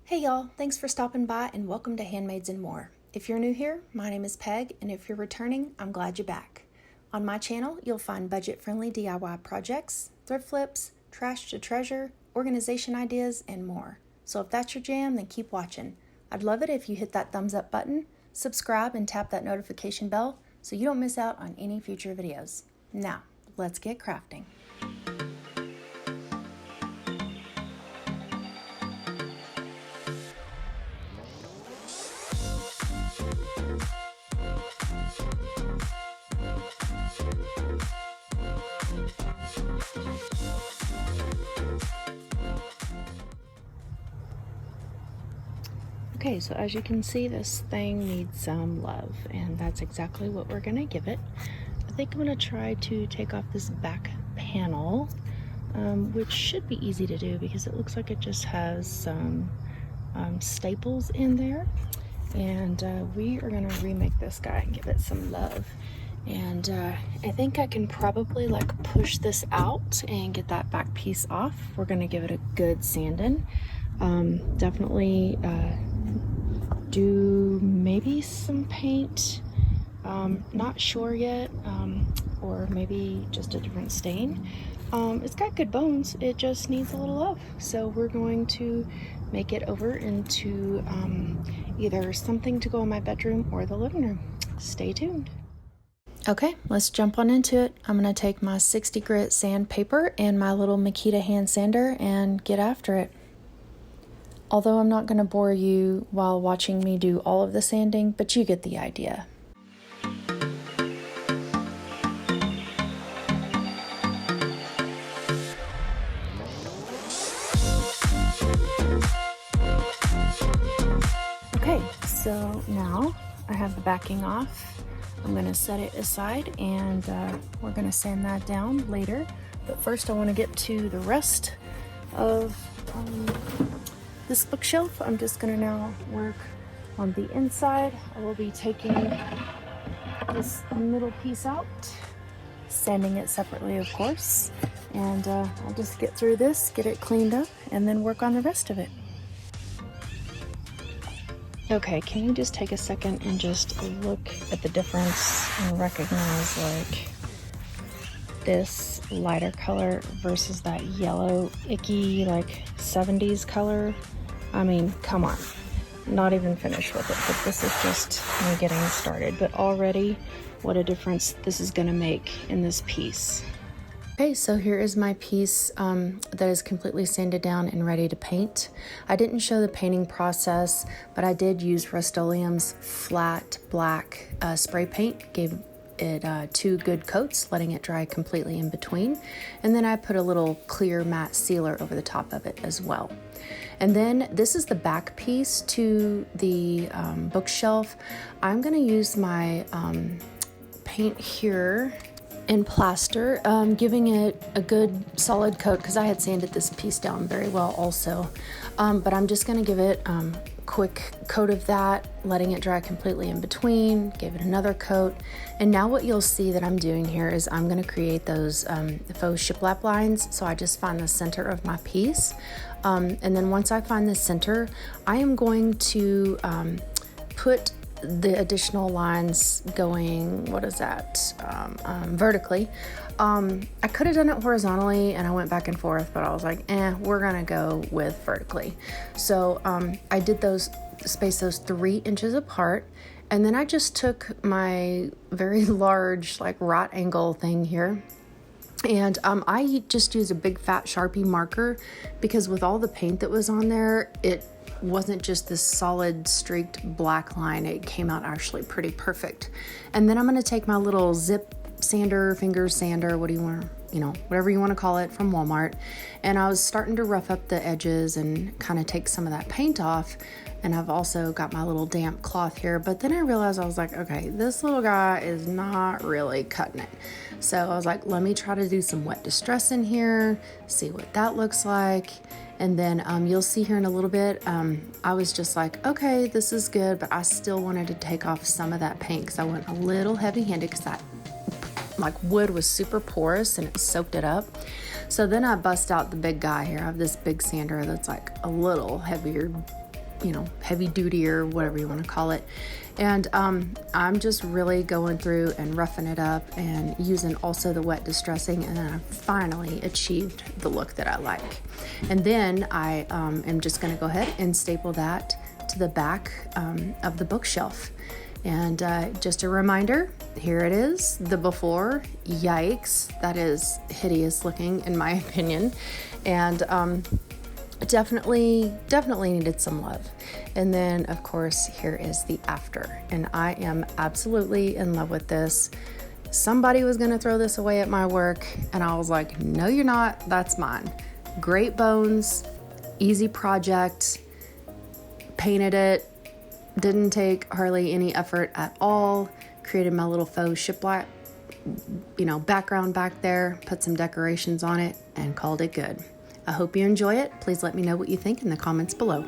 Hey y'all, thanks for stopping by and welcome to Handmaids and More. If you're new here, my name is Peg, and if you're returning, I'm glad you're back. On my channel, you'll find budget-friendly DIY projects, thrift flips, trash to treasure, organization ideas, and more. So if that's your jam, then keep watching. I'd love it if you hit that thumbs up button, subscribe, and tap that notification bell so you don't miss out on any future videos. Now, let's get crafting. Okay, so as you can see, this thing needs some love, and that's exactly what we're gonna give it. I think I'm gonna try to take off this back panel, which should be easy to do because it looks like it just has some staples in there. And we are gonna remake this guy and give it some love. And I think I can probably like push this out and get that back piece off. We're gonna give it a good sanding. Definitely do maybe some paint, not sure yet, or maybe just a different stain. It's got good bones, it just needs a little love. So we're going to make it over into either something to go in my bedroom or the living room. Stay tuned. Okay, let's jump on into it. I'm gonna take my 60 grit sandpaper and my little Makita hand sander and get after it. Although I'm not going to bore you while watching me do all of the sanding, but you get the idea. Okay, so now I have the backing off. I'm going to set it aside and we're going to sand that down later. But first I want to get to the rest of this bookshelf. I'm just gonna now work on the inside. I will be taking this middle piece out, sanding it separately, of course, and I'll just get through this, get it cleaned up, and then work on the rest of it. Okay, can you just take a second and just look at the difference and recognize like this lighter color versus that yellow icky like 70s color? I mean, come on, not even finished with it, but this is just me getting started. But already, what a difference this is gonna make in this piece. Okay, so here is my piece that is completely sanded down and ready to paint. I didn't show the painting process, but I did use Rust-Oleum's flat black spray paint. Gave it 2 good coats, letting it dry completely in between. And then I put a little clear matte sealer over the top of it as well. And then this is the back piece to the bookshelf. I'm gonna use my paint here in plaster, giving it a good solid coat because I had sanded this piece down very well also. But I'm just gonna give it a quick coat of that, letting it dry completely in between, give it another coat. And now what you'll see that I'm doing here is I'm gonna create those faux shiplap lines. So I just find the center of my piece. And then once I find the center, I am going to put the additional lines going, what is that, vertically. I could have done it horizontally and I went back and forth, but I was like, we're gonna go with vertically. So I did space those 3 inches apart, and then I just took my very large like right angle thing here, and I just used a big fat Sharpie marker because with all the paint that was on there, it wasn't just this solid streaked black line. It came out actually pretty perfect. And then I'm going to take my little zip sander, finger sander, what do you want, whatever you want to call it, from Walmart. And I was starting to rough up the edges and kind of take some of that paint off. And I've also got my little damp cloth here, but then I realized I was like, okay, this little guy is not really cutting it. So I was like, let me try to do some wet distress in here, see what that looks like. And then you'll see here in a little bit, I was just like, okay, this is good, but I still wanted to take off some of that paint because I went a little heavy-handed because that like wood was super porous and it soaked it up. So then I bust out the big guy here. I have this big sander that's like a little heavier heavy duty or whatever you want to call it. And I'm just really going through and roughing it up and using also the wet distressing, and then I finally achieved the look that I like. And then I am just going to go ahead and staple that to the back of the bookshelf. And just a reminder, here it is, the before. Yikes, that is hideous looking in my opinion. And definitely needed some love. And then of course here is the after, and I am absolutely in love with this. Somebody was going to throw this away at my work, and I was like, no you're not, that's mine. Great bones, easy project, painted it, didn't take hardly any effort at all. Created my little faux shiplap background back there, put some decorations on it, and called it good. I hope you enjoy it. Please let me know what you think in the comments below.